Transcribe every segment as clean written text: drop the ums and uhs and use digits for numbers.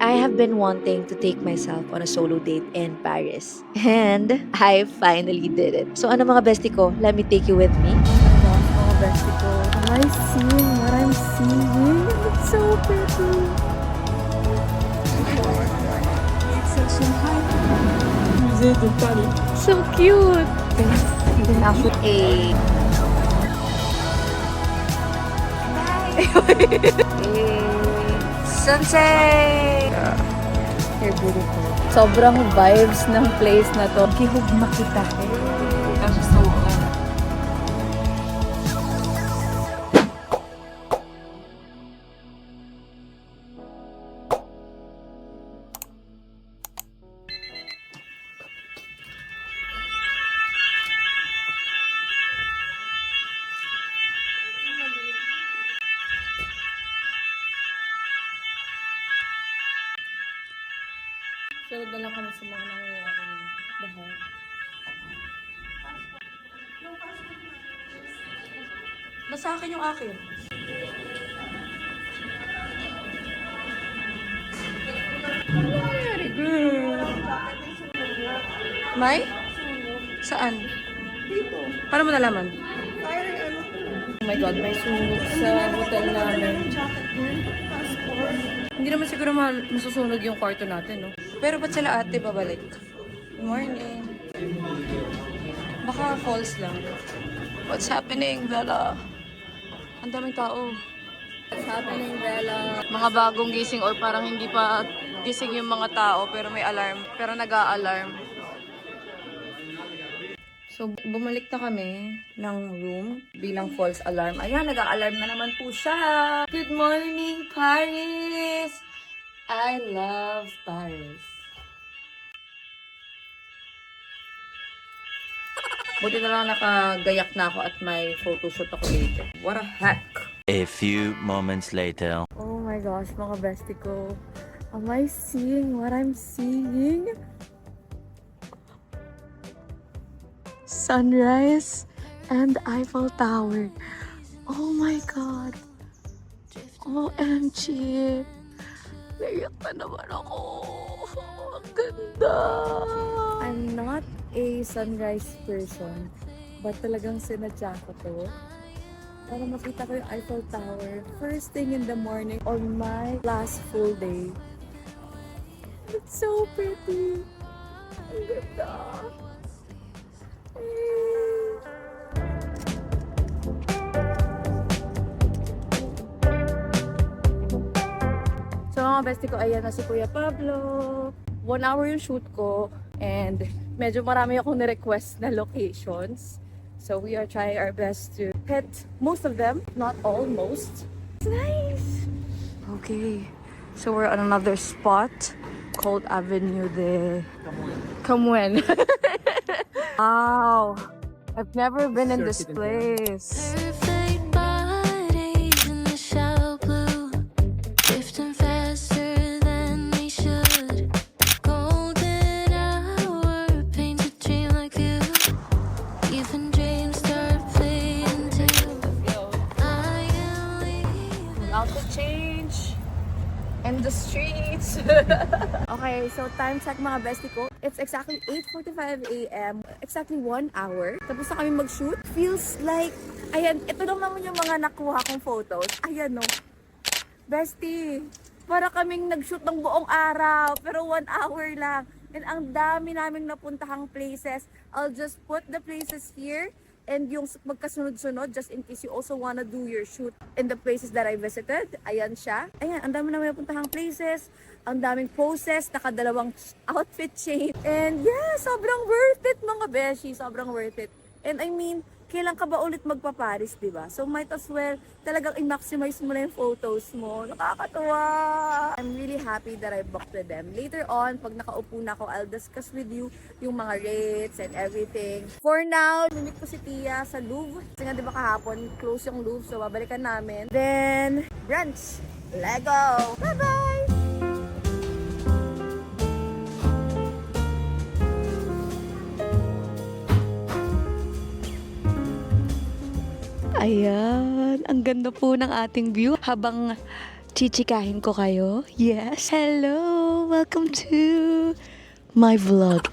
I have been wanting to take myself on a solo date in Paris. And I finally did it. So ano mga bestie ko, let me take you with me. Oh my gosh, mga bestie ko. Am I seeing what I'm seeing? It's so pretty. Musée de Paris. So cute. Then ako Sunset! They're beautiful. Sobrang vibes ng place na to. Gihugma kita. Sunod na lang kami sa mga nangyayaring bahay. Basta akin yung akin. May? Saan? Dito. Paano mo nalaman? Oh my God, may sunog sa hotel namin. Hindi naman siguro masusunog yung kwarto natin, no? Pero ba't sila ate babalik? Good morning. Baka false lang. What's happening, Bella? Ang daming tao. What's happening, Bella? Mga bagong gising or parang hindi pa gising yung mga tao pero may alarm. Pero nag-a-alarm. So, bumalik na kami ng room bilang false alarm. Ayan, nag-a-alarm na naman po siya. Good morning, Paris! I love Paris. Buti na lang nakagayak na ako at may photoshoot ako later. What a hack! A few moments later. Oh my gosh, mga bestie ko. Am I seeing what I'm seeing? Sunrise and Eiffel Tower. Oh my God. OMG. Naiyak na naman ako. Ang ganda. I'm not a sunrise person, but talagang sinadya ko to para makita ko yung Eiffel Tower first thing in the morning on my last full day. It's so pretty. Ang ganda. So mga bestie ko, ayan na si Kuya Pablo. 1 hour yung shoot ko and medyo marami akong ni-request na locations. So we are trying our best to hit most of them, not all, most. It's nice! Okay, so we're on another spot called Avenue de Camuen. Wow! I've never been in this place. Perfect bodies in the shallow blue, drifting faster than they should. Golden hour paints a dream-like view. Even dreams start playing too. I am leaving. Out to change in the streets. Okay, so time check mga bestie ko. It's exactly 8:45 a.m. Exactly 1 hour. Tapos na kami mag-shoot. Feels like, ayan, ito lang naman yung mga nakuha kong photos. Ayan no. Bestie, para kaming nag-shoot ng buong araw. Pero 1 hour lang. And ang dami naming napuntahang places. I'll just put the places here. And yung magkasunod-sunod, just in case you also wanna do your shoot in the places that I visited. Ayan siya. Ayan, ang dami namin napuntahang places. Ang daming poses, nakadalawang outfit change. And yeah, sobrang worth it mga beshi. Sobrang worth it. And I mean, kailan ka ba ulit magpa-Paris, di ba? So might as well talagang i-maximize mo na yung photos mo. Nakakatuwa! I'm really happy that I booked with them. Later on, pag nakaupo na ako, I'll discuss with you yung mga rates and everything. For now, meet ko si Tia sa Louvre. Kasi nga di ba kahapon, close yung Louvre, so babalikan namin. Then, brunch! Lego! Bye-bye! Ayan, ang ganda po ng ating view habang Chichikahin ko kayo? Yes. Hello! Welcome to my vlog.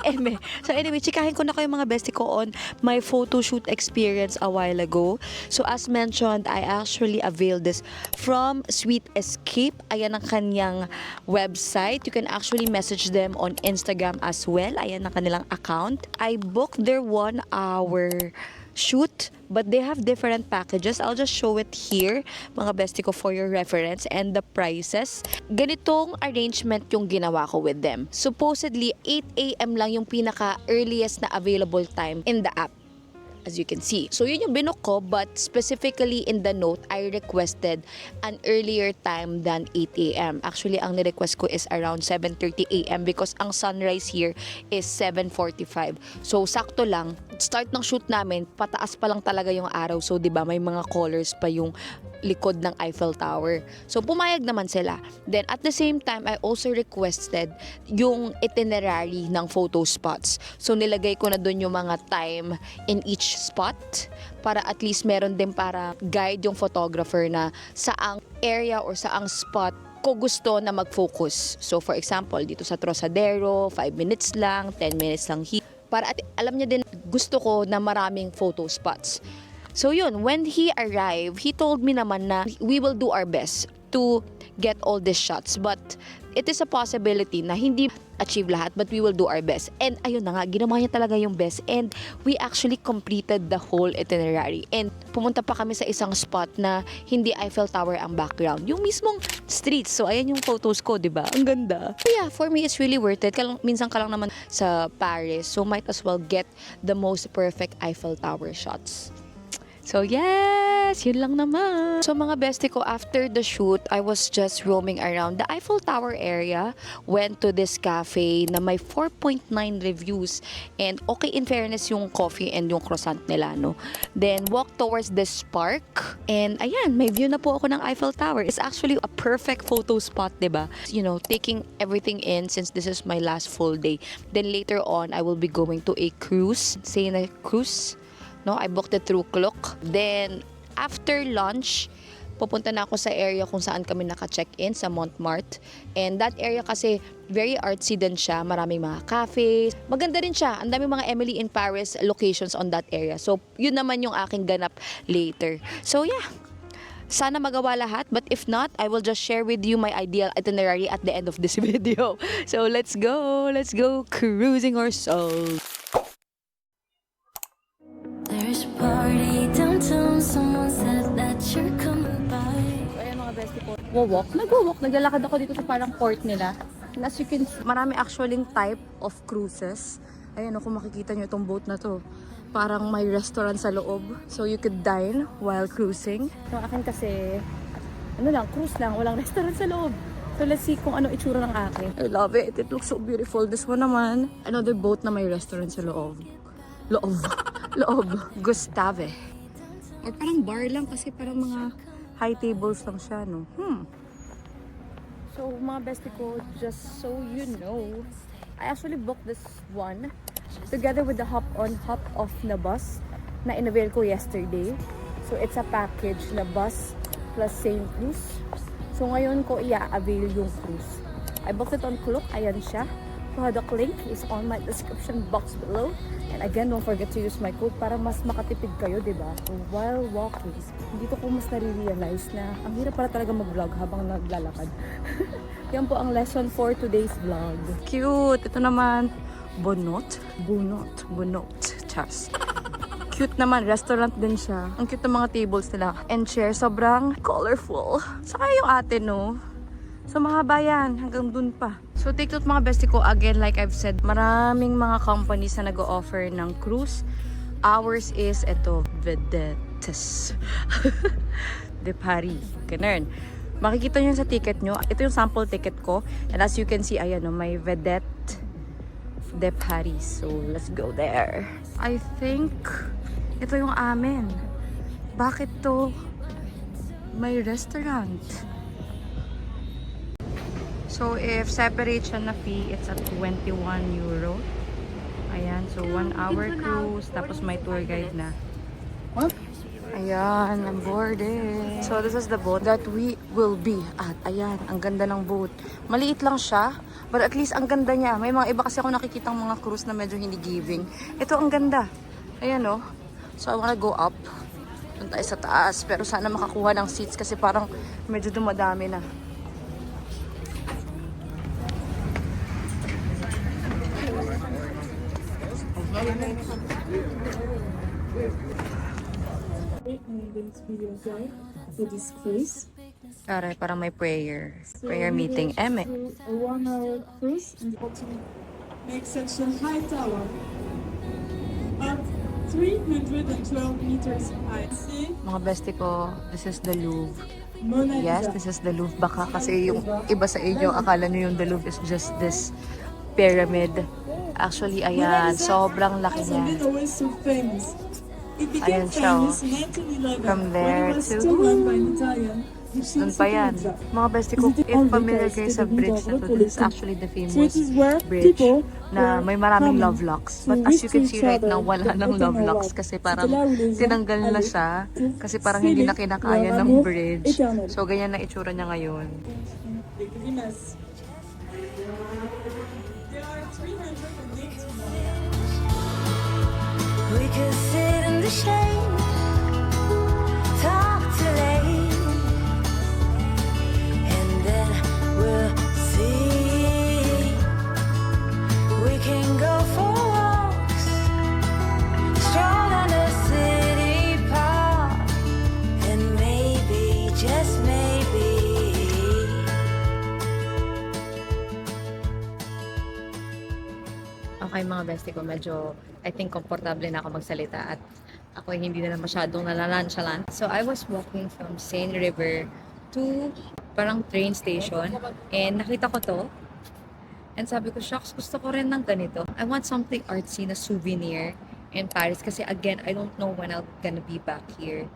So anyway, chikahin ko na kayo mga bestie ko on my photo shoot experience a while ago. So as mentioned, I actually availed this from Sweet Escape. Ayan ang kanyang website. You can actually message them on Instagram as well. Ayan ang kanilang account. I booked their 1 hour shoot, but they have different packages. I'll just show it here, mga bestie ko, for your reference, and the prices. Ganitong arrangement yung ginawa ko with them. Supposedly, 8 a.m. lang yung pinaka-earliest na available time in the app, as you can see. So yun yung binook ko, but specifically in the note, I requested an earlier time than 8 a.m. Actually, ang nirequest ko is around 7:30 a.m. because ang sunrise here is 7:45. So sakto lang, start ng shoot namin, pataas pa lang talaga yung araw. So 'di ba, may mga colors pa yung likod ng Eiffel Tower. So pumayag naman sila. Then at the same time, I also requested yung itinerary ng photo spots. So nilagay ko na doon yung mga time in each spot para at least meron din para guide yung photographer na saang area or saang spot ko gusto na mag-focus. So for example, dito sa Trocadero, 5 minutes lang, 10 minutes lang here. Para at alam niya din, gusto ko na maraming photo spots. So yun, when he arrived, he told me naman na we will do our best to get all these shots. But it is a possibility na hindi achieve lahat, but we will do our best. And ayun na nga, ginawa niya talaga yung best. And we actually completed the whole itinerary. And pumunta pa kami sa isang spot na hindi Eiffel Tower ang background. Yung mismong streets. So ayan yung photos ko, di ba? Ang ganda. So yeah, for me, it's really worth it. Minsan ka lang naman sa Paris. So might as well get the most perfect Eiffel Tower shots. So yes, yun lang naman. So mga bestie ko, after the shoot, I was just roaming around the Eiffel Tower area. Went to this cafe na may 4.9 reviews. And okay, in fairness, yung coffee and yung croissant nila, no? Then walked towards this park. And ayan, may view na po ako ng Eiffel Tower. It's actually a perfect photo spot, diba? You know, taking everything in since this is my last full day. Then later on, I will be going to a cruise. Say na cruise. No, I booked it through Klook. Then, after lunch, pupunta na ako sa area kung saan kami naka-check-in sa Montmartre. And that area kasi very artsy din siya. Maraming mga cafes. Maganda rin siya. Ang dami mga Emily in Paris locations on that area. So, yun naman yung aking ganap later. So, yeah. Sana magawa lahat, but if not, I will just share with you my ideal itinerary at the end of this video. So, let's go cruising ourselves. There's a party downtown. Someone said that you're coming by. So, ayan mga bestie ko. Nag-walk. Naglalakad ako dito sa parang port nila. And as you can see, Marami actually type of cruises. Ayan, kung makikita nyo itong boat na to. Parang may restaurant sa loob. So you could dine while cruising. yung akin kasi, cruise lang. Walang restaurant sa loob. So let's see kung ano itsura ng akin. I love it. It looks so beautiful. This one naman, another boat na may restaurant sa loob. Loob. Gustave. Or parang bar lang kasi parang mga high tables lang siya, no? So mga bestie ko, just so you know, I actually booked this one together with the hop-on, hop-off na bus na in-avail ko yesterday. So it's a package na bus plus same cruise. So ngayon ko i-avail yung cruise. I booked it on Klook. Ayan siya. Product link is on my description box below. And again, don't forget to use my code para mas makatipid kayo, diba? So while walking, dito ko mas nare-realize na ang hirap pala talaga mag-vlog habang naglalakad. Yan po ang lesson for today's vlog. Cute. Ito naman, Bunot. Chas. Cute naman. Restaurant din siya. Ang cute ng mga tables nila. And chair, sobrang colorful. Saka yung ate, no? So, mahaba yan. Hanggang dun pa. So, take note mga bestie ko. Again, like I've said, maraming mga companies na nag-o-offer ng cruise. Ours is, eto, Vedettes. de Paris. Ganun. Makikita nyo sa ticket nyo. Ito yung sample ticket ko. And as you can see, ayan, no, may Vedette de Paris. So, let's go there. I think, ito yung amin. Bakit to may restaurant? So, if separate siya na fee, it's at 21 euro. Ayan, so 1 hour cruise, tapos may tour guide na. Ayan, I'm boarded. So, this is the boat that we will be at. Ayan, ang ganda ng boat. Maliit lang siya, but at least ang ganda niya. May mga iba kasi ako nakikitang mga cruise na medyo hindi giving. Ito, ang ganda. Ayan, oh. So, I wanna go up. Doon tayo sa taas. Pero sana makakuha ng seats kasi parang medyo dumadami na. For this cruise. Aray, parang may prayer. Prayer meeting. Eme. A 1-hour cruise and to make section high tower up 312 meters high. See Mga bestie ko, this is the Louvre. Mona Yes, Lisa. this is the Louvre. Baka kasi yung iba sa inyo, akala nyo yung the Louvre is just this pyramid. Actually, Mona ayan, Lisa sobrang laki hasn't niya. been always so famous. It became Ayan siya, oh. famous in 1911 From when there it was to- still run by an Italian. Doon pa yan. Mga bestie ko, if familiar kayo sa bridge na to, this is actually the So it famous is where bridge people na were may maraming coming love locks. to But as wish you can to see each right other now, wala that nang they love can locks love. kasi So parang Tila Ulisa tinanggal na Ali siya to kasi parang hindi na Philip kinakaya ng Lamamo bridge. Eternal. So ganyan na itsura niya ngayon. Guinness. There are 380 We could sit in the shade, talk till late, and then we'll see. We can go for walks, stroll on the city park, and maybe, just maybe, Okay mga bestie ko, medyo I think komportable na ako magsalita at ako hindi na masyadong nalalanchalan. So I was walking from Seine River to parang train station and nakita ko to and sabi ko, shucks, gusto ko rin ng ganito. I want something artsy na souvenir in Paris kasi again, I don't know when I'm gonna be back here.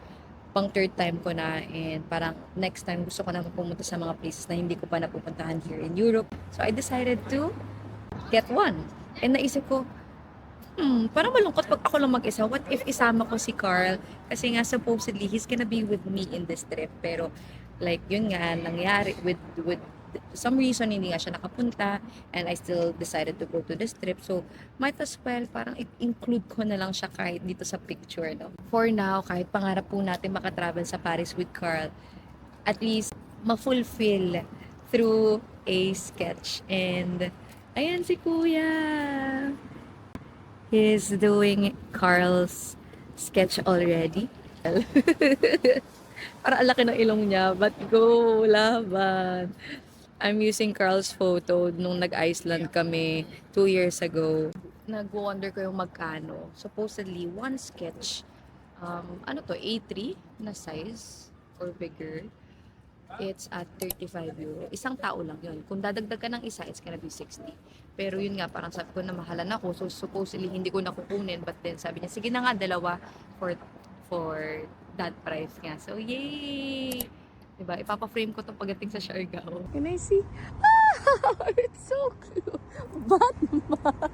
Pang third time ko na and parang next time gusto ko na pumunta sa mga places na hindi ko pa napupuntahan here in Europe. So I decided to get one. And naisip ko, parang malungkot pag ako lang mag-isa. What if isama ko si Carl? Kasi nga supposedly, he's gonna be with me in this trip. Pero like, yun nga, nangyari with some reason, hindi nga siya nakapunta. And I still decided to go to this trip. So, might as well, parang include ko na lang siya kahit dito sa picture, no? For now, kahit pangarap po natin makatravel sa Paris with Carl, at least, ma-fulfill through a sketch. And, ayan si Kuya! He's doing Carl's sketch already. Para ang laki ng ilong niya, but go, laban. I'm using Carl's photo nung nag-Iceland kami 2 years ago. Nag-wonder ko yung magkano. Supposedly, one sketch, A3 na size or bigger. It's at 35 euro. Isang tao lang yun. Kung dadagdag ka ng isa, it's gonna be 60. Pero yun nga, parang sabi ko na mahalan ako. So supposedly, hindi ko nakukunin. But then sabi niya, sige na nga, dalawa for that price nga. So, yay! Diba? Ipapa-frame ko to pagdating sa Siargao. Can I see? Ah! It's so cute! Batman!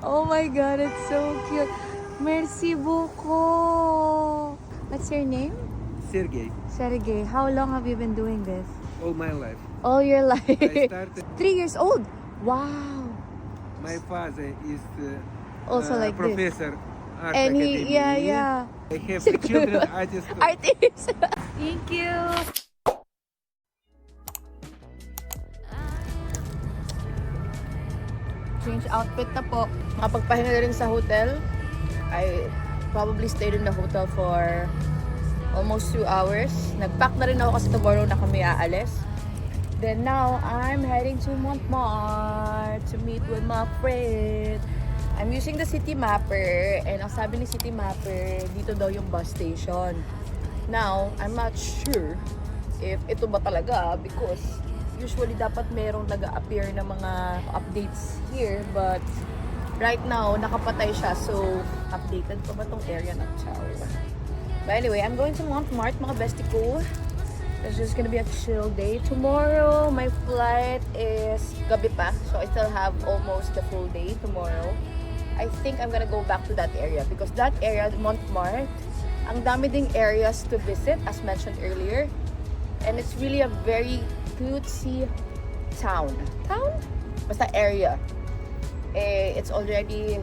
Oh my God, it's so cute! Merci beaucoup! What's your name? Sergey, Sergey, how long have you been doing this? all my life. All your life. I started. 3 years old. Wow. My father is Also like this. professor art And academy. yeah. I have three children artists. Artist. Thank you. Change outfit na po. Makapagpahinga na rin sa hotel. I probably stayed in the hotel for almost 2 hours. Nag-pack na rin ako kasi tomorrow na kami aalis. Then now, I'm heading to Montmartre to meet with my friend. I'm using the City Mapper and ang sabi ni City Mapper, dito daw yung bus station. Now, I'm not sure if ito ba talaga because usually dapat merong nag-appear na mga updates here but right now, nakapatay siya so updated pa ba tong area ng Chow? But anyway, I'm going to Montmartre, mga bestie ko. It's just gonna be a chill day. Tomorrow, my flight is gabi pa. So, I still have almost the full day tomorrow. I think I'm gonna go back to that area because that area, Montmartre, ang dami ding areas to visit as mentioned earlier. And it's really a very cutesy town. Town? Basta area. It's already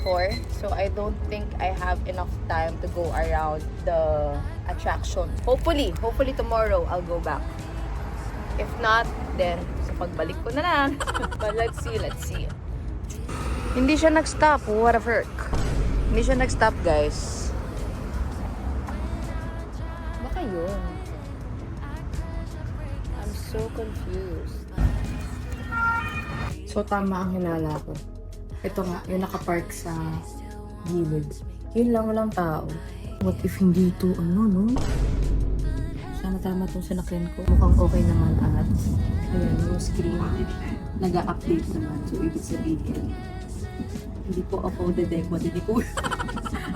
4, so I don't think I have enough time to go around the attraction. Hopefully tomorrow I'll go back. If not, then sa pagbalik ko na lang. But let's see. Hindi siya nag-stop. What a frick. Hindi siya nag-stop, guys. Baka yun. I'm so confused. So, tama ang hinala ko. Ito nga, yung nakapark sa gilid. Yun lang, walang tao. What if hindi ito, no? Sana tama itong sinakyan ko. Mukhang okay naman at ayan, yung screen nag-update naman. So, ibig sabihin, hindi po ako dedekwa, hindi po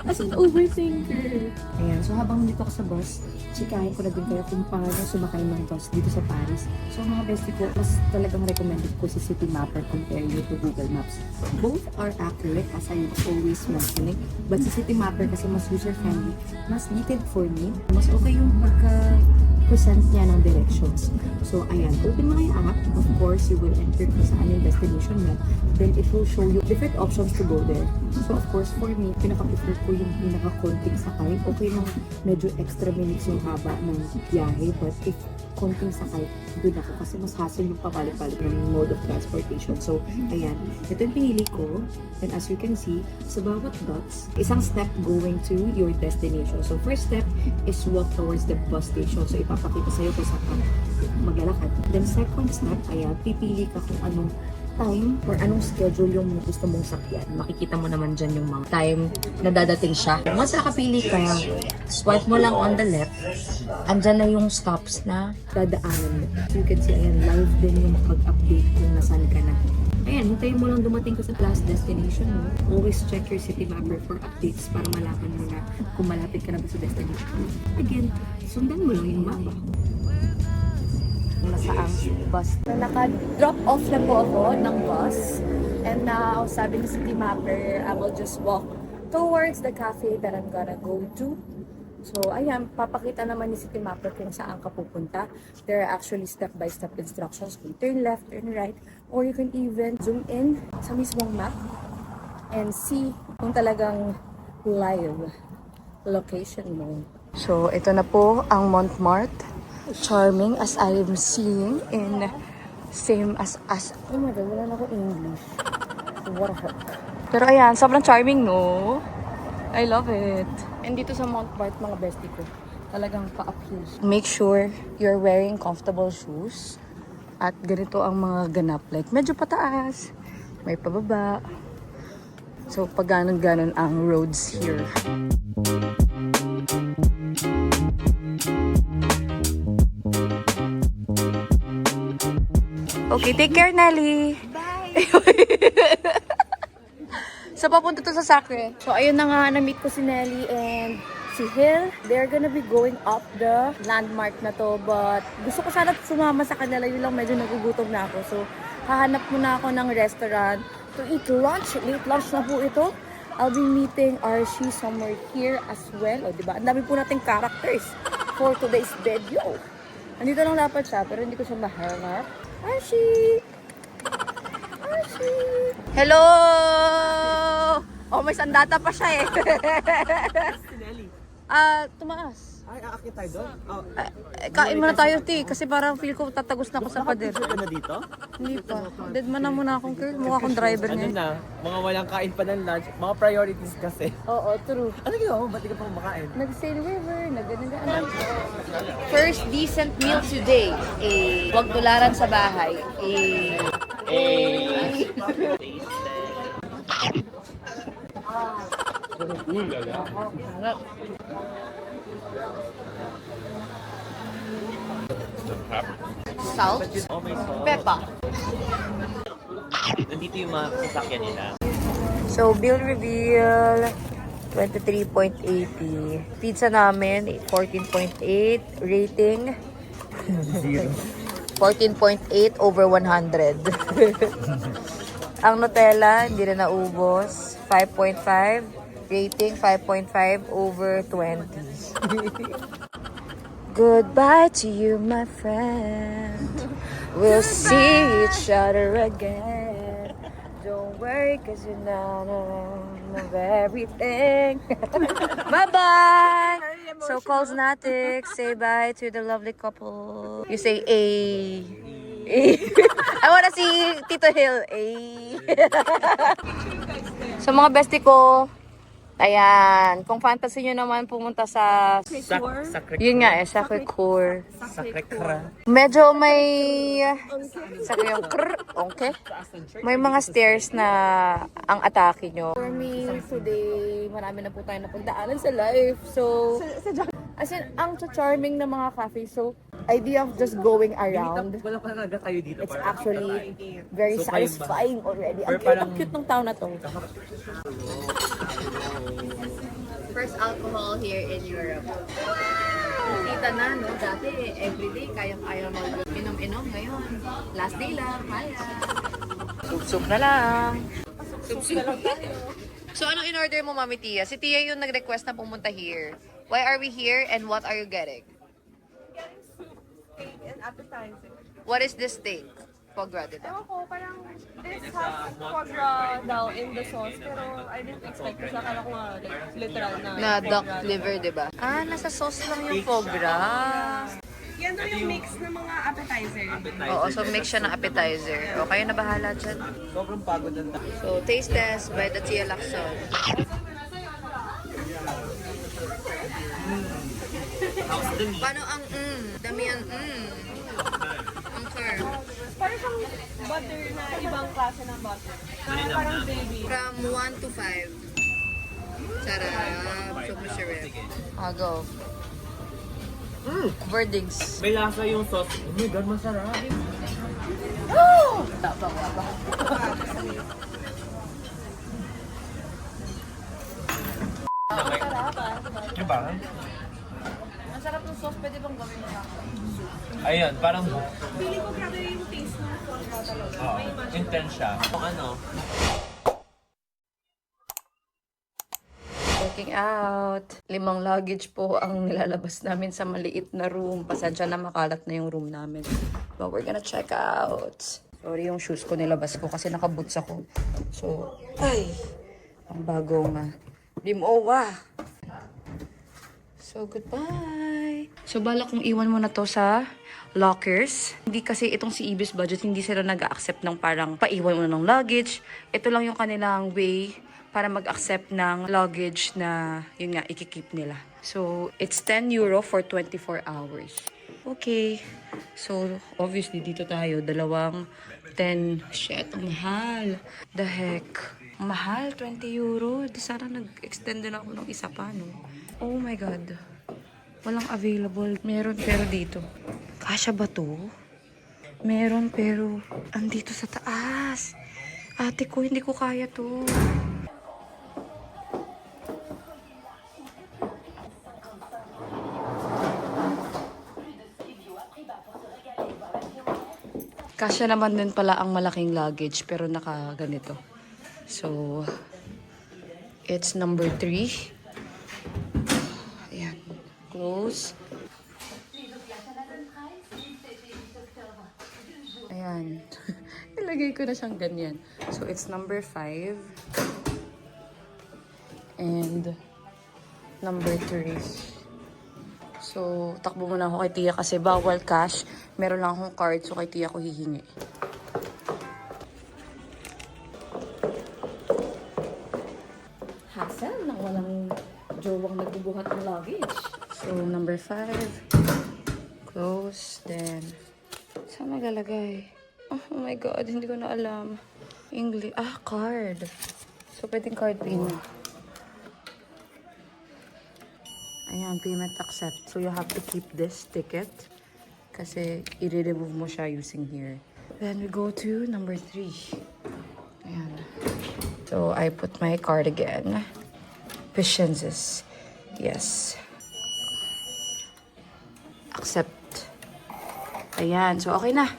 as an overthinker. Ayan, so habang dito ako sa bus, chikahin ko na din kayo kung paano sumakay ng bus dito sa Paris. So mga bestie ko, mas talagang recommended ko si City Mapper compare to Google Maps. Both are accurate as I always mentioning, but si City Mapper kasi mas user-friendly, mas detailed for me, mas okay yung present niya ng directions. So, ayan, open mo na yung app. Of course, you will enter kung saan yung destination niya. Then, it will show you different options to go there. So, of course, for me, pinaka-prefer ko yung pinaka-konting sakay. Okay lang, medyo extra minutes yung haba ng biyahe. But if konting sakay, doon ako. Kasi mas hassle yung pabalik-balik ng mode of transportation. So, ayan. Ito yung pinili ko. And as you can see, sa bawat dots, isang step going to your destination. So, first step is walk towards the bus station. So, ipapakita sa'yo kung saan ka maglalakad. Then, second step, ayan, pipili ka kung anong time or anong schedule yung gusto mong sakyan. Makikita mo naman dyan yung mga time na dadating siya. Once nakapili ka, swipe mo lang on the left, andyan na yung stops na dadaanan mo. So you can see, ayan, live din yung pag-update kung nasan ka na. Ayan, hintayin mo lang dumating ka sa last destination mo. Always check your City Mapper for updates para malaman mo na kung malapit ka na ba sa destination. Again, sundan mo lang yung mapa. Nasaang bus. Naka-drop off na po ako ng bus. And now, sabi ni City Mapper, I will just walk towards the cafe that I'm gonna go to. So, ayan, papakita naman ni City Mapper kung saan ka pupunta. There are actually step-by-step instructions kung turn left, turn right, or you can even zoom in sa mismong map and see kung talagang live location mo. So, ito na po ang Montmartre. Charming as I am seeing in same as oh my god, wala na ako English. What a heck. Pero ayan, sobrang charming, no? I love it. And dito sa Montmartre, mga bestie ko, talagang pa-uphill. Make sure you're wearing comfortable shoes. At ganito ang mga ganap. Like, medyo pataas, may pababa. So, pag ganon-ganon ang roads here. Okay, take care, Nelly. Bye. So, papunta to sa Sacre. So, ayun na nga, na-meet ko si Nelly and si Hill. They're gonna be going up the landmark na to. But, gusto ko sana sumama sa kanila. Yun lang, medyo nagugutom na ako. So, hahanap muna ako ng restaurant to eat lunch. Late lunch na po ito. I'll be meeting Archie somewhere here as well. O, diba? Ang dami po nating characters for today's video. Nandito lang dapat siya, pero hindi ko siya mahanap. Archie! Archie! Hello! Oh, may sandata pa siya eh. Tumaas. Ay, aakit tayo doon? Oh, Kain muna tayo, Ti. Kasi parang feel ko tatagos na ako sa pader. ka na dito? Hindi pa. Dead man na muna akong girl. Mukha akong driver Ano niya. na, mga walang kain pa ng lunch, mga priorities kasi. Oo, true. Ano ginawa mo? Ba't di ka pa kumakain? Nag-sail river, nag-ganang. First decent meal today. Huwag tularan sa bahay. Salt, Oh, may sauce. pepper. Nandito yung mga sasakyan nila. So, bill reveal, 23.80. Pizza namin, 14.8. Rating, 14.8 over 100. Ang Nutella, hindi na naubos. 5.5. Rating, 5.5 over 20. Goodbye to you, my friend. We'll see each other again. Don't worry, cause you're not of everything. Bye-bye! So, calls natin. Say bye to the lovely couple. You say A. A. I wanna see Tito Hill. A. So, mga bestie ko, ayan. Kung fantasy nyo naman pumunta sa... Yun nga eh, Sacré-Cœur. Medyo may... Sabi yung okay. May mga stairs na ang atake nyo. For me, today, marami na po tayo napagdaanan sa life. So, as in, ang charming na mga cafe. So, idea of just going around. Wala pa talaga tayo dito. It's actually very So, satisfying already. Ang parang- cute ng town na to. First alcohol here in Europe. Kita na, no? Dati, everyday, kaya mag-inom-inom. Ngayon, last day lang, kaya. Sup-sup na lang. Sup-sup. So, anong in-order mo, Mami Tia? Si Tia yung nag-request na pumunta here. Why are we here and what are you getting? And appetizer. What is this steak? Foie gras din. Ewan ko, parang this has foie gras daw in the sauce. Pero I didn't expect kasi akala ko nga like, literal na. Na duck liver, di ba? Ah, nasa sauce lang yung foie gras. Yan daw yung mix ng mga appetizer. Oo, so mix siya ng appetizer. O, kayo na bahala dyan. Sobrang pagod ng So, taste test by the Tia Lacson. Paano ang dami ang ang curve. Parang siyang butter na ibang klase ng butter. Parang baby. From 1 to 5. Sarap. Super sarap. Ah, go. Verdicts. May lasa yung sauce. Oh my God, masarap. Yung ba? Ang sarap ng sauce, pwede bang gawin mo sa akin? Ayun, parang Feeling ko grabe yung taste ng foie gras talaga. intense siya. Kung ano, Checking out. 5 luggage po ang nilalabas namin sa maliit na room. Pasensya na makalat na yung room namin. But we're gonna check out. Sorry yung shoes ko nilabas ko kasi nakaboots ako. So, ay, ang bagong limowa. So, goodbye. So, balak kong iwan mo na to sa lockers. Hindi kasi itong si Ibis Budget, hindi sila nag-accept ng parang paiwan mo ng luggage. Ito lang yung kanilang way para mag-accept ng luggage na, yun nga, ikikip nila. So, it's 10 euro for 24 hours. Okay. So, obviously, dito tayo. 10. Shit, ang mahal. The heck. Ang mahal, 20 euro. Di sana nag-extend din ako ng isa pa, no? Oh my God. Walang available. Meron pero dito. Kasya ba to? Meron pero andito sa taas. Ate ko, hindi ko kaya to. Kasya naman din pala ang malaking luggage pero naka ganito. So, it's number 3. Ayan. Close. Ayan. Nilagay ko na siyang ganyan. So, it's number 5. And number 3. So, takbo muna ako kay Tia kasi bawal cash. Meron lang akong card, so kay Tia ko hihingi. Hassle nang walang jowang nagbubuhat ng luggage. So, number 5. Close. Then, saan maglalagay? Oh my God, hindi ko na alam. English. Ah, card. So, pwedeng card pin. Ayan, payment accept. So, you have to keep this ticket. Kasi, i-remove mo siya using here. Then, we go to number 3. Ayan. So, I put my card again. Patiences. Yes. Accept. Ayan. So, okay na.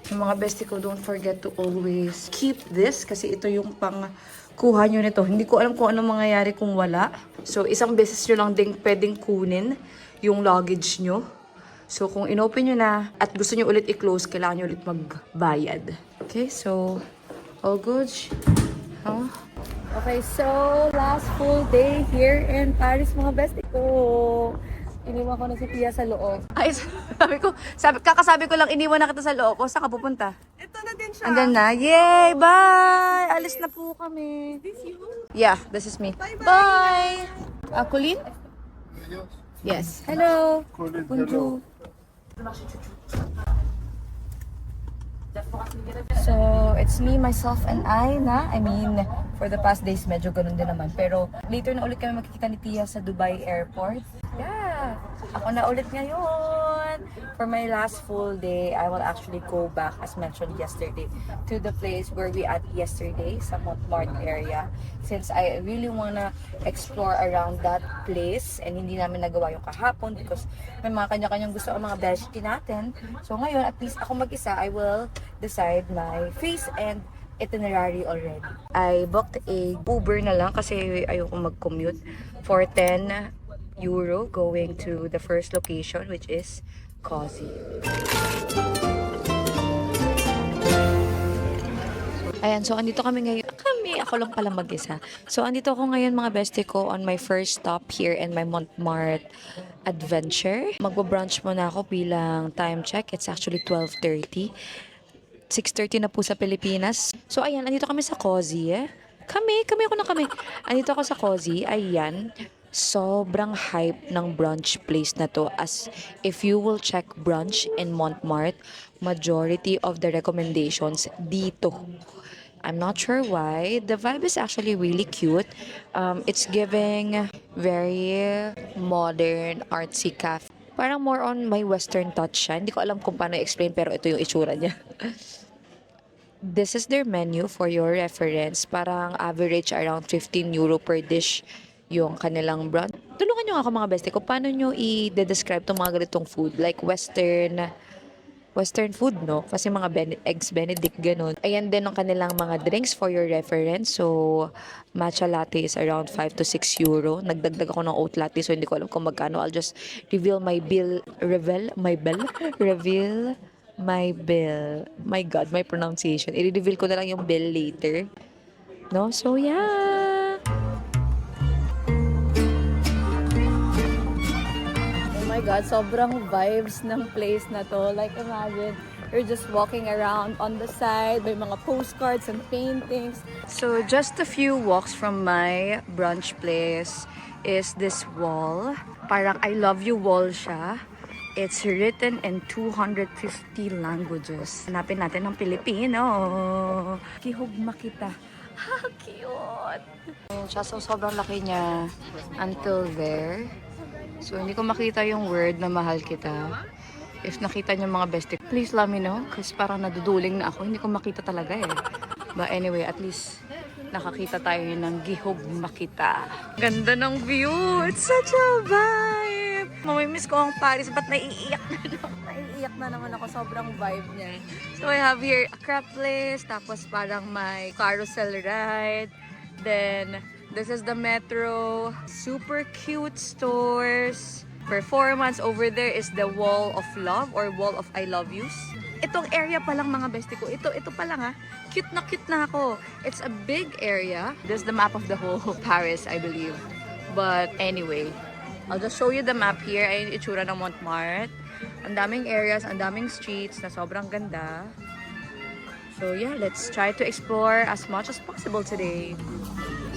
Yung mga bestie ko, don't forget to always keep this kasi ito yung pang kuha nyo nito. Hindi ko alam kung anong mangyayari kung wala. So, isang beses nyo lang din pwedeng kunin yung luggage nyo. So, kung inopen nyo na at gusto nyo ulit i-close, kailangan nyo ulit magbayad. Okay, so, all good. Huh? Okay, so last full day here in Paris, mga bestie ko. Iniwan ko na si Pia sa loob. Ay, kakasabi ko lang, iniwan na kita sa loob. O, saan ka pupunta? Ito na din siya. Andyan na. Yay! Bye! Alis na po kami. This you? Yeah, this is me. Bye! Colleen? Yes. Hello. Bonjour. So, it's me, myself, and I na. I mean, for the past days, medyo ganun din naman. Pero, later na ulit kami makikita ni Tia sa Dubai Airport. Yeah! Ako na ulit ngayon. For my last full day, I will actually go back, as mentioned yesterday, to the place where we at yesterday, sa Montmartre area. Since I really wanna explore around that place and hindi namin nagawa yung kahapon because may mga kanya-kanyang gusto ang mga bestie natin. So ngayon, at least ako mag-isa, I will decide my face and itinerary already. I booked a Uber na lang kasi ayoko mag-commute for 10 euro going to the first location, which is Cozy. Ayan, so andito kami ngayon. Ako lang pala mag-isa. So andito ako ngayon mga bestie ko on my first stop here in my Montmartre adventure. Magbo-brunch muna ako bilang time check. It's actually 12:30. 6:30 na po sa Pilipinas. So ayan, andito kami sa Cozy. Kami. Andito ako sa Cozy. Ayan. Sobrang hype ng brunch place na to. As if you will check brunch in Montmartre, majority of the recommendations dito. I'm not sure why. The vibe is actually really cute. It's giving very modern, artsy cafe. Parang more on my western touch siya. Hindi ko alam kung paano i-explain pero ito yung itsura niya. This is their menu for your reference. Parang average around 15 euro per dish yung kanilang brunch. Tulungan nyo ako mga bestie ko. Paano nyo i-describe itong mga ganitong food? Like Western food, no? Kasi mga eggs benedict, ganun. Ayan din ang kanilang mga drinks for your reference. So, matcha latte is around 5 to 6 euro. Nagdagdag ako ng oat latte, so hindi ko alam kung magkano. I'll just reveal my bill. My God, my pronunciation. I-reveal ko na lang yung bill later. No? So, yeah. Oh my God, sobrang vibes ng place na to. Like, imagine, you're just walking around on the side, may mga postcards and paintings. So, just a few walks from my brunch place is this wall. Parang I love you wall siya. It's written in 250 languages. Hanapin natin ng Pilipino. Kihugma kita. Ha, cute! So, sobrang laki niya until there. So, hindi ko makita yung word na mahal kita. If nakita niyo mga bestie, please let me know. Kasi parang naduduling na ako. Hindi ko makita talaga eh. But anyway, at least nakakita tayo ng gihugma kita. Ganda ng view! It's such a vibe! Mamimiss ko ang Paris. Ba't naiiyak na naman? Naiiyak na naman ako. Sobrang vibe niya. So, I have here a crab place. Tapos parang may carousel ride. Then, this is the metro. Super cute stores. Performance. Over there is the wall of love or wall of I love yous. Itong area pa lang mga bestie ko. Ito pa lang ha. Cute na ako. It's a big area. This is the map of the whole Paris, I believe. But anyway, I'll just show you the map here. Ayun yung itsura ng Montmartre. Ang daming areas, ang daming streets na sobrang ganda. So yeah, let's try to explore as much as possible today.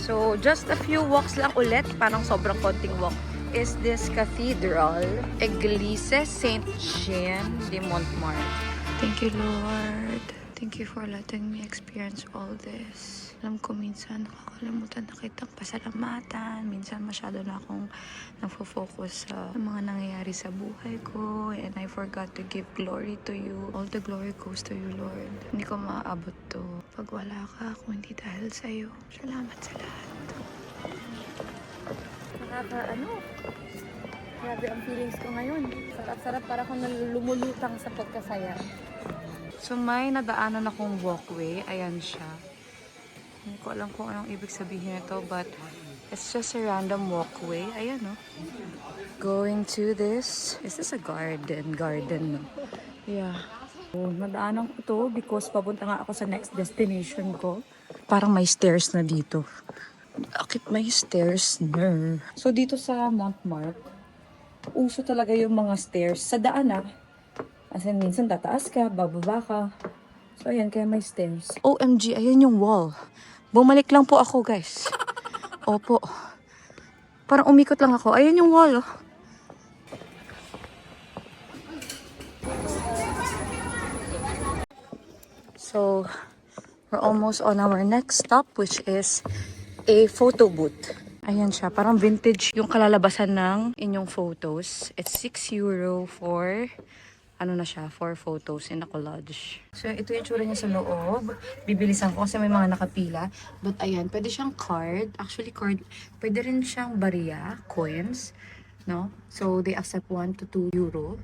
So just a few walks lang ulit, parang sobrang konting walk, is this cathedral, Église Saint-Jean de Montmartre. Thank you, Lord. Thank you for letting me experience all this. Alam ko minsan nakakalimutan na kitang pasalamatan. Minsan masyado na akong nagfo-focus sa mga nangyayari sa buhay ko. And I forgot to give glory to you. All the glory goes to you, Lord. Hindi ko maaabot to pag wala ka, kung hindi dahil sa'yo. Salamat sa lahat. Grabe ang feelings ko ngayon. Sarap-sarap, para akong lumulutang sa pagkasaya. So may nadaanan akong walkway. Ayan siya. Hindi ko alam kung anong ibig sabihin nito, but it's just a random walkway. Ayan, no? Going to this. Is this a garden? Garden, no? Yeah. So, nadaanan ko to because papunta nga ako sa next destination ko. Parang may stairs na dito. Bakit may stairs na? So, dito sa Montmartre, uso talaga yung mga stairs. Sa daan, as in, minsan tataas ka, bababa ka. So, ayan, kaya may stairs. OMG, ayan yung wall. Bumalik lang po ako, guys. Opo. Parang umikot lang ako. Ayan yung wall, oh. So, we're almost on our next stop, which is a photo booth. Ayan siya. Parang vintage yung kalalabasan ng inyong photos. It's €6 for, ano na siya, for photos in a collage. So, ito yung tsura niya sa loob. Bibilisan ko kasi may mga nakapila. But ayan, pwede siyang card. Actually, card. Pwede rin siyang barya, coins. No? So, they accept €1 to €2.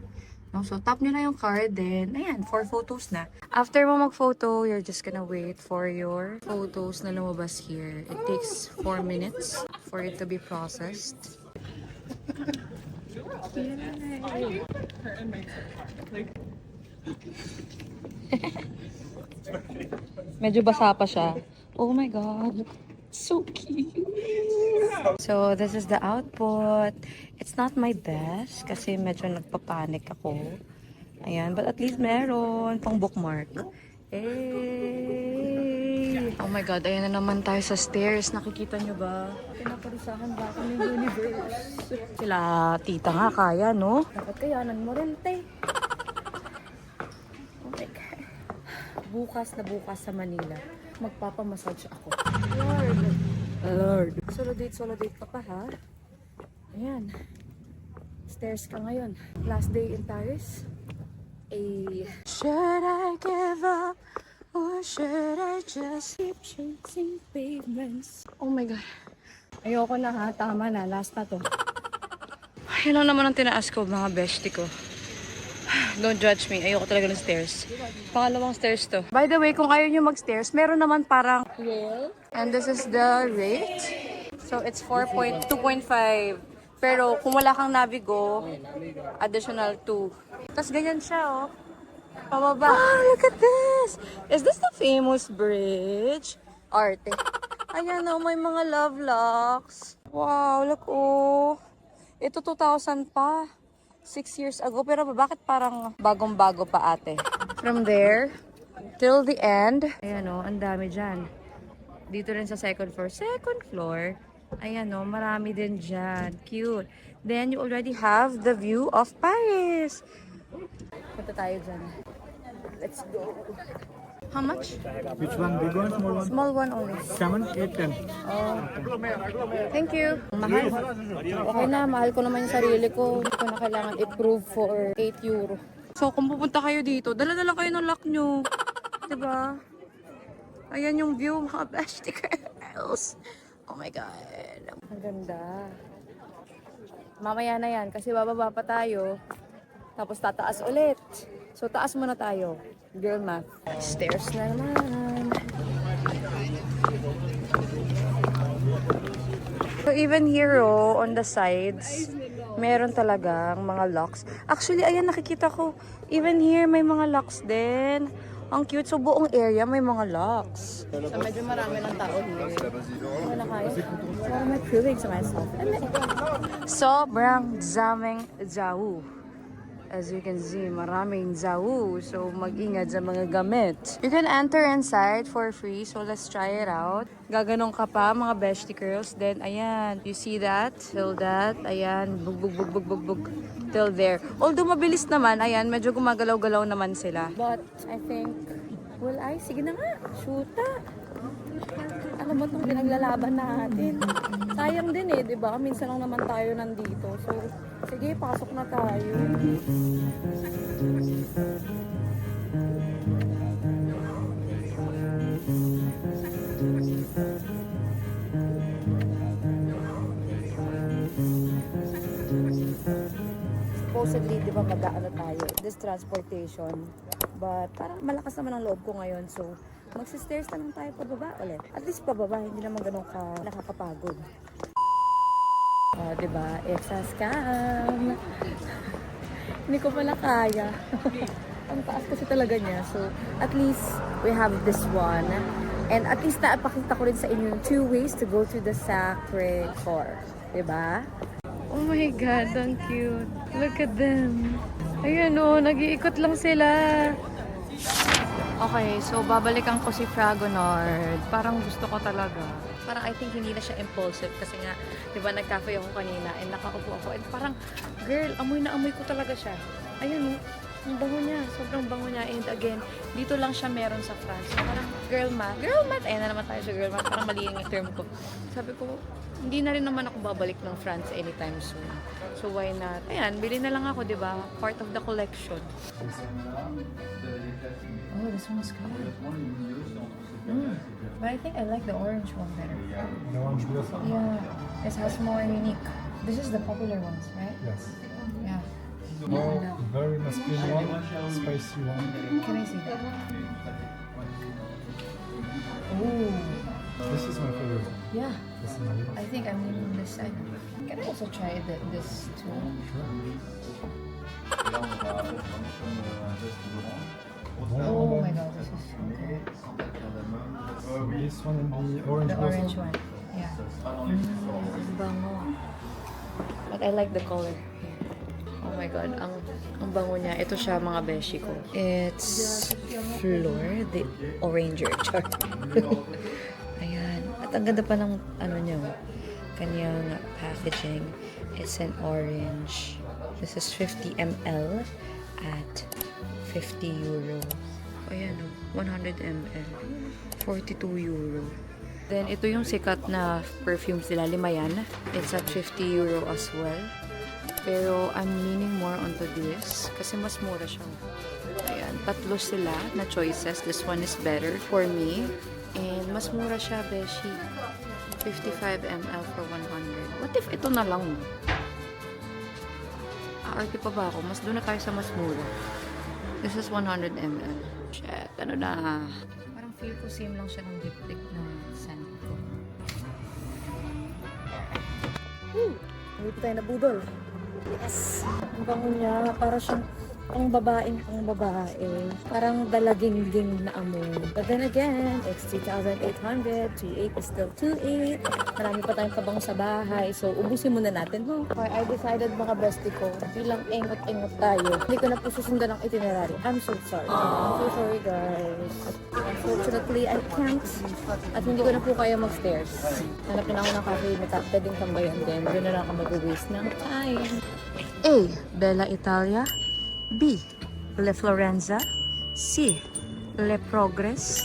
No? So, tap nyo na yung card, then, ayan, 4 photos na. After mo mag-photo, you're just gonna wait for your photos na lumabas here. It takes 4 minutes for it to be processed. Medyo basa pa siya. Oh my God. So cute. So, this is the output. It's not my best kasi medyo nagpapanik ako. Ayan, but at least meron pang bookmark. Hey! Oh my God, ayan na naman tayo sa stairs. Nakikita nyo ba? Pinaparisahan ba ako ng universe? Sila tita nga kaya, no? Dapat kayanan mo rin, te. Oh my God. Bukas na bukas sa Manila, magpapamassage ako. Lord. Solo date ka pa, ha? Ayan. Stairs ka ngayon. Last day in Paris. Should I give up? Or should I just keep chasing pavements? Oh my God. Ayoko na, ha? Tama na. Last na to. Ayun lang naman ang tinaas ko, mga bestie ko. Don't judge me. Ayoko talaga ng stairs. Pangalawang stairs to. By the way, kung ayaw nyo mag-stairs, meron naman parang rail. And this is the rate. So, it's 2.5. Pero, kung wala kang Navigo, additional 2. Tapos, ganyan siya, oh. Pababa. Ah, look at this! Is this the famous bridge? Arte. Ayan, oh, may mga love locks. Wow, look, oh. Ito 2000 pa. 6 years ago. Pero bakit parang bagong-bago pa, ate? From there till the end. Ayan, oh, ang dami dyan. Dito rin sa second floor. Second floor. Ayan, oh, marami din dyan. Cute. Then, you already have the view of Paris. Punta tayo dyan. Let's go. How much? Which one? Big one, small one? Small one only. 7, 8, 10. Oh. Thank you. Mahal. Okay na, mahal ko naman yung sarili ko. Hindi ko na kailangan i-prove for €8. So, kung pupunta kayo dito, dala-dala kayo ng lock nyo. Diba? Ayan yung view, mga bestie girls. Oh my God. Ang ganda. Mamaya na yan, kasi bababa pa tayo. Tapos tataas ulit. So, taas muna tayo. Girl math. Stairs na naman. So, even here, oh, on the sides, meron talagang mga locks. Actually, ayan, nakikita ko. Even here, may mga locks din. Ang cute. So, buong area, may mga locks. So, medyo marami ng tao here. Wala kaya. So, I'm proving to myself. Sobrang daming Zao. As you can see, maraming Zao. So, mag-ingat sa mga gamit. You can enter inside for free. So, let's try it out. Gaganong ka pa, mga bestie girls. Then, ayan. You see that? Till that. Ayan. Bug, bug, bug, bug, bug, bug. Till there. Although, mabilis naman. Ayan. Medyo gumagalaw-galaw naman sila. But, I think, well, ay, sige na nga. Shoota. Ano ba itong pinaglalaban natin? Sayang din eh, di ba? Minsan lang naman tayo nandito. So, sige, pasok na tayo. Supposedly, di ba, mag-aano tayo? This transportation But parang malakas naman ang loob ko ngayon. So, magsistairs na lang tayo pababa ulit. At least pababa, hindi naman ganun ka nakakapagod. Diba? It's a scam! Hindi ko pala kaya. Ang taas kasi talaga niya. So, at least we have this one. And at least naapakita ko rin sa inyo yung 2 ways to go to the Sacré Coeur. Diba? Oh my God, ang cute. Look at them. Ayan o, nag-iikot lang sila. Okay, so babalikan ko si Fragonard. Parang gusto ko talaga. Parang I think hindi na siya impulsive kasi nga, di ba, nag-cafe ako kanina and nakaupo ako. And parang, girl, amoy na amoy ko talaga siya. Ayan o, ang bango niya. Sobrang bango niya. And again, dito lang siya meron sa France. So parang, girl math. Ayan na naman tayo sa girl math. Parang mali yung term ko. Sabi ko, hindi na rin naman ako babalik ng France anytime soon. So why not? Ayan, bili na lang ako, di ba? Part of the collection. Oh, this one's good. But I think I like the orange one better. The orange blossom? Yeah, this has more unique. This is the popular ones, right? Yes. Yeah. More very masculine one, spicy one. Can I see that? Ooh, This is my favorite one. yeah. Personally. I think I'm leaning this side. Can I also try this too? Oh my god, this is so good. So this one and the orange The orange one. Yeah. Bango. But I like the color. Oh my god, ang bango niya. Ito siya mga beshi ko. It's Fleur the Oranger. Char. Ayan. At ang ganda pa ng ano niya. Kanyang packaging. It's an orange. This is 50 ml at 50 euro. Ayan o, 100 ml. 42 euro. Then, ito yung sikat na perfumes nila. Lima yan. It's at 50 euro as well. Pero, I'm leaning more onto this. Kasi mas mura siya. Ayan. Tatlo sila na choices. This one is better for me. And, mas mura siya, beshi. 55 ml for 100. What if ito na lang? Aarte pa ba ako? Mas doon na tayo sa mas mura. This is 100 ml. Shit, ano na? Parang feel ko same lang siya ng dipstick na scent ko. Woo! Hindi tayo nabudol. Yes! Ang bango niya. Para siyang pang babae. Parang dalaging-ging na amoy. But then again, it's 3,800. 2,800 is still 2,800. Marami pa tayong pabango sa bahay. So, ubusin muna natin, no? Okay, I decided mga bestie ko, bilang engot-engot tayo, hindi ko na po susundan ang itinerary. I'm so sorry. I'm so sorry, guys. Unfortunately, I can't. At hindi ko na po kaya mag-stairs. Hanap na ako ng cafe na pwedeng tambayan din. Doon na lang ako mag-waste ng time. A. Bella Italia. B. Le Florenza. C. Le Progress.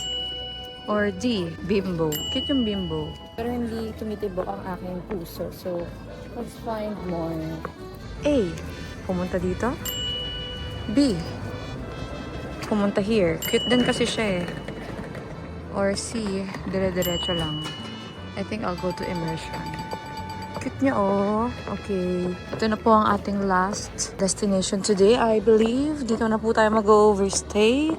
Or D. Bimbo. Cute yung Bimbo. Pero hindi tumitibok ang aking puso. So, let's find more. A. Pumunta dito. B. Pumunta here. Cute din kasi siya eh. Or C. Dire-diretso lang. I think I'll go to Immersion. Cute niya oh. Okay. Ito na po ang ating last destination today, I believe. Dito na po tayo mag-overstay,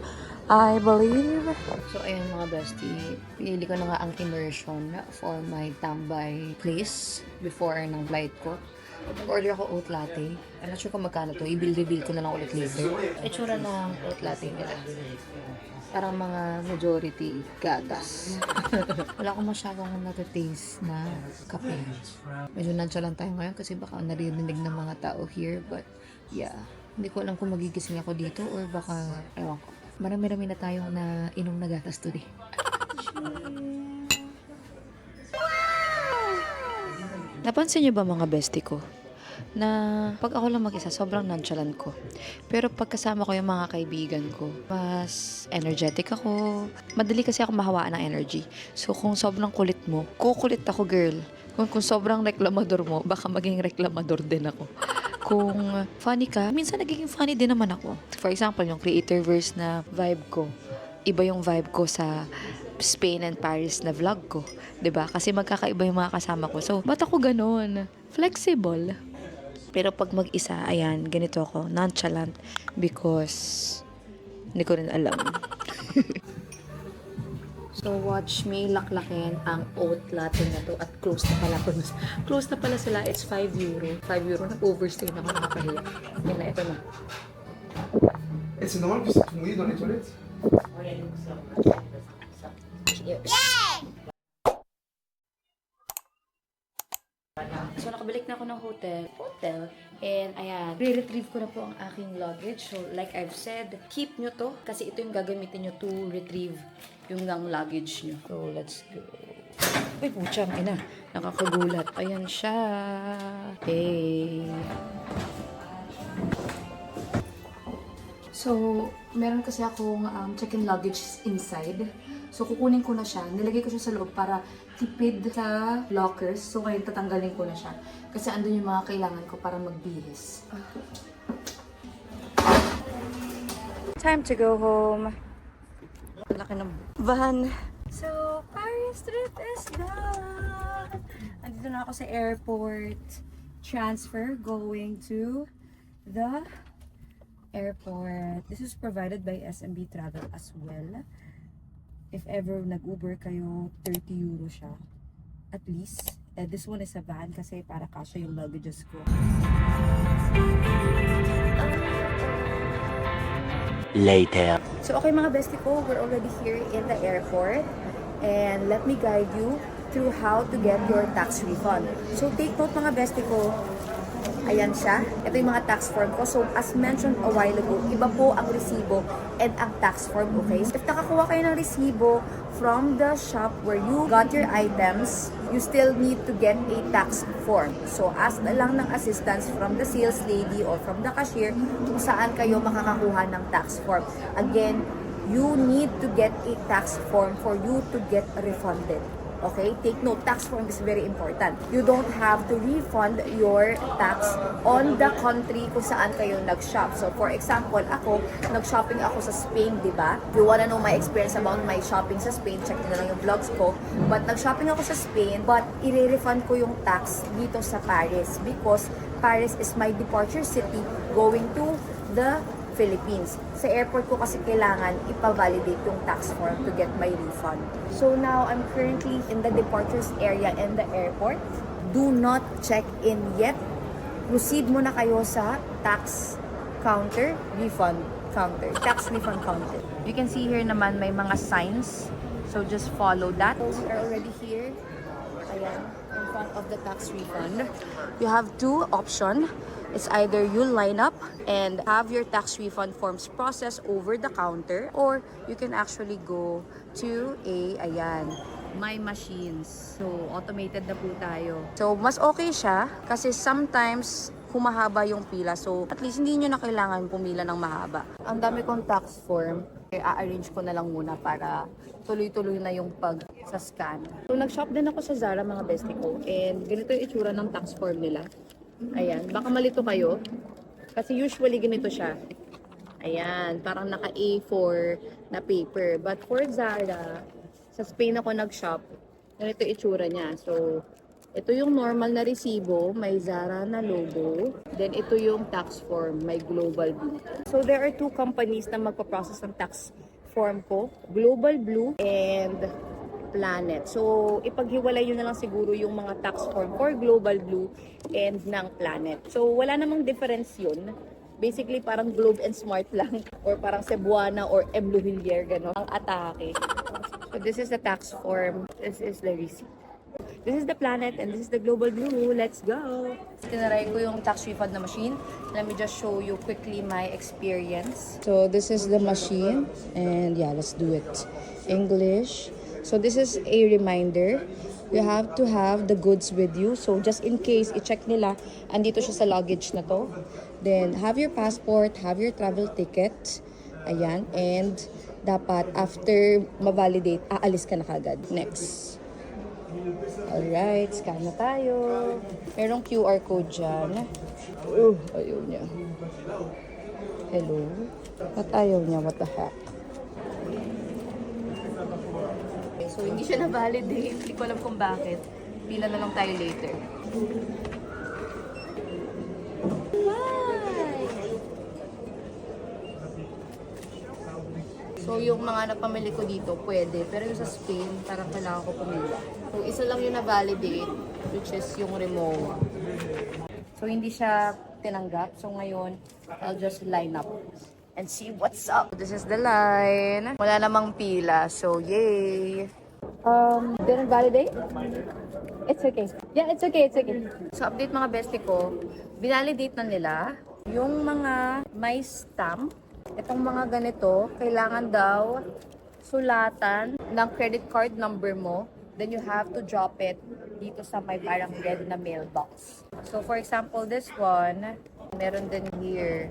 I believe. So, ayan mga bestie. Pinili ko na nga ang Immersion for my tambay place before ng flight ko. Order ako oat latte. I'm not sure kung magkano to. I-bill ko na lang ulit later. Itsura ng oat latte nila. Parang mga majority gatas. Wala akong masyadong nata-taste na kape. Medyo nonchalant tayo ngayon kasi baka naririnig ng mga tao here. But yeah, hindi ko alam kung magigising ako dito or baka, ewan ko. Marami-rami na tayong na inom na gatas today. Napansin niyo ba mga bestie ko? Na pag ako lang mag-isa, sobrang nonchalant ko. Pero pagkasama ko yung mga kaibigan ko, mas energetic ako. Madali kasi ako mahawaan ng energy. So kung sobrang kulit mo, kukulit ako girl. Kung sobrang reklamador mo, baka maging reklamador din ako. Kung funny ka, minsan nagiging funny din naman ako. For example, yung Creatorverse na vibe ko. Iba yung vibe ko sa Spain and Paris na vlog ko. 'Di ba? Kasi magkakaiba yung mga kasama ko. So, ba't ako ganun? Flexible. Pero pag mag-isa, ayan, ganito ako, nonchalant. Because Hindi ko rin alam. So, watch me laklakin ang oat latte na to at close na pala. Close na pala sila. It's 5 euro. 5 euro. Nag-overstay na ako, nakakahiya. Yan na, ito na. Et c'est normal que c'est tout mouillé dans les toilettes? Yes. So, nakabalik na ako ng hotel. And, ayan, re-retrieve ko na po ang aking luggage. So, like I've said, keep nyo to. Kasi ito yung gagamitin nyo to retrieve yung ng luggage nyo. So, let's go. Uy, puchang, ina. Nakakagulat. Ayan siya. Hey. So, meron kasi akong check-in luggage inside. So, kukunin ko na siya. Nilagay ko siya sa loob para tipid sa lockers. So, ngayon tatanggalin ko na siya. Kasi andun yung mga kailangan ko para magbihis. Time to go home. Laki ng van. So, Paris trip is done! Andito na ako sa airport. Transfer going to the airport. This is provided by SMB Travel as well. If ever nag-Uber kayo, 30 euro siya. At least. This one is a van kasi para kasya yung luggages ko. Later. So okay mga bestie ko, we're already here in the airport. And let me guide you through how to get your tax refund. So take note mga bestie ko, ayan siya. Ito yung mga tax form ko. So, as mentioned a while ago, iba po ang resibo and ang tax form, okay? So, if nakakuha kayo ng resibo from the shop where you got your items, you still need to get a tax form. So, ask na lang ng assistance from the sales lady or from the cashier kung saan kayo makakakuha ng tax form. Again, you need to get a tax form for you to get refunded. Okay? Take note, tax form is very important. You don't have to refund your tax on the country kung saan kayo nag-shop. So, for example, ako, nag-shopping ako sa Spain, di ba? If you wanna know my experience about my shopping sa Spain, check nyo na lang yung vlogs ko. But, nag-shopping ako sa Spain, but i-refund ko yung tax dito sa Paris because Paris is my departure city going to the Philippines. Sa airport ko kasi kailangan ipa-validate yung tax form to get my refund. So now, I'm currently in the departures area in the airport. Do not check in yet. Proceed muna kayo sa tax counter, refund counter, tax refund counter. You can see here naman may mga signs. So just follow that. So we are already here. Ayan, in front of the tax refund. You have two options. It's either you line up and have your tax refund forms processed over the counter, or you can actually go to ayan, my machines. So, automated na po tayo. So, mas okay siya kasi sometimes humahaba yung pila. So, at least hindi nyo na kailangan pumila ng mahaba. Ang dami kong tax form. I-arrange ko na lang muna para tuloy-tuloy na yung pag-scan. So, nag-shop din ako sa Zara mga bestie ko. And ganito yung itsura ng tax form nila. Ayan, baka malito kayo. Kasi usually ganito siya. Ayan, parang naka A4 na paper. But for Zara, sa Spain ako nag-shop, ganito itsura niya. So, ito yung normal na resibo, may Zara na logo. Then ito yung tax form, may Global Blue. So, there are two companies na magpaprocess ng tax form ko. Global Blue and Planet. So, ipaghiwalay yun na lang siguro yung mga tax form for Global Blue and ng Planet. So, wala namang difference yun. Basically, parang Globe and Smart lang. Or parang Cebuana or M. Luhilier, gano'n. Ang atake. So, this is the tax form. This is the receipt. This is the Planet and this is the Global Blue. Let's go! Tinaray ko yung tax refund na machine. Let me just show you quickly my experience. So, this is the machine. And yeah, let's do it. English. So, this is a reminder. You have to have the goods with you. So, just in case, i-check nila, andito siya sa luggage na to. Then, have your passport, have your travel ticket. Ayan. And, dapat, after ma-validate, aalis ka na kagad. Next. Alright, scan na tayo. Merong QR code dyan. Ayaw niya. Hello? Ba't ayaw niya? What the heck? So, hindi siya na-validate. Hindi ko alam kung bakit. Pila na lang tayo later. Bye! So, yung mga napamili ko dito, pwede. Pero yung sa Spain, parang kailangan ko pumili. So, isa lang yung na-validate, which is yung Rimowa. So, hindi siya tinanggap. So, ngayon, I'll just line up and see what's up. This is the line. Wala namang pila. So, yay! Didn't validate? It's okay. Yeah, it's okay, it's okay. So, update mga bestie ko. Binalidate na nila yung mga may stamp. Itong mga ganito, kailangan daw sulatan ng credit card number mo. Then you have to drop it dito sa may parang red na mailbox. So, for example, this one, meron din here.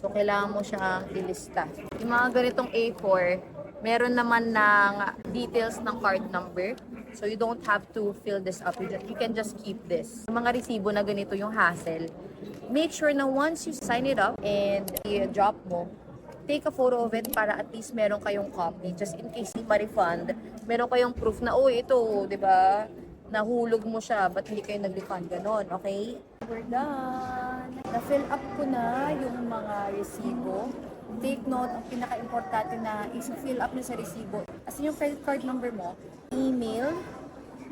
So, kailangan mo siyang ilista. Yung mga ganitong A4, meron naman ng details ng card number. So, you don't have to fill this up. You can just keep this. Yung mga resibo na ganito yung hassle, make sure na once you sign it up and i-drop mo, take a photo of it para at least meron kayong copy. Just in case di ma-refund, meron kayong proof na, oh, ito, di ba? Nahulog mo siya, ba't hindi kayo nag-refund? Ganon, okay? We're done. Na-fill up ko na yung mga resibo. Take note, ang pinaka-importante na is-fill up nyo sa resibo. As in yung credit card number mo, email,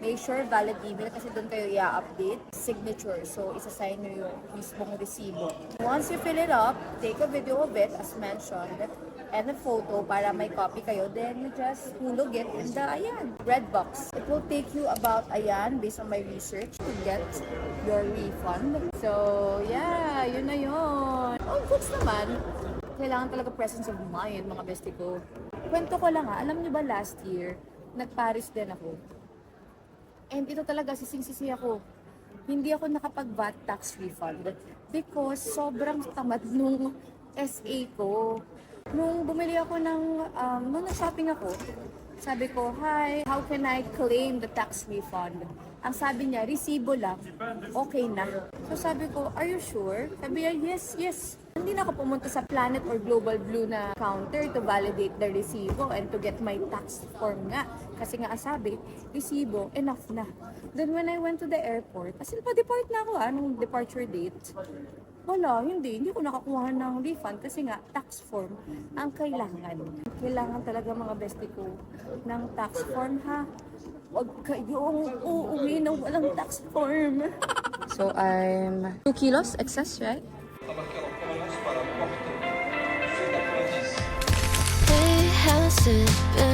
make sure valid email kasi doon kayo i-update. Signature, so isa-sign nyo yung mismong resibo. Once you fill it up, take a video of it as mentioned and a photo para may copy kayo. Then you just hulog it in the, ayan, red box. It will take you about, ayan, based on my research, to get your refund. So, yeah, yun na yun. Oh, goods naman. Kailangan talaga presence of mind, mga bestie ko. Kwento ko lang alam nyo ba last year, nag-Paris din ako. And ito talaga, sising-sisi ako. Hindi ako nakapag-VAT tax refund because sobrang tamad nung SA ko. Nung bumili ako nung nag-shopping ako, sabi ko, hi, how can I claim the tax refund? Ang sabi niya, resibo lang, okay na. So sabi ko, are you sure? Sabi niya, yes, yes. Hindi na ako pumunta sa Planet or Global Blue na counter to validate the resibo and to get my tax form nga. Kasi nga sabi, resibo, enough na. Then when I went to the airport, kasi pa-depart na ako nung departure date. Wala, hindi ko nakakuha ng refund kasi nga tax form ang kailangan. Kailangan talaga mga bestie ko ng tax form ha. Huwag kayong uuwi na walang tax form. So I'm 2 kilos excess, right? Hey, how's it been?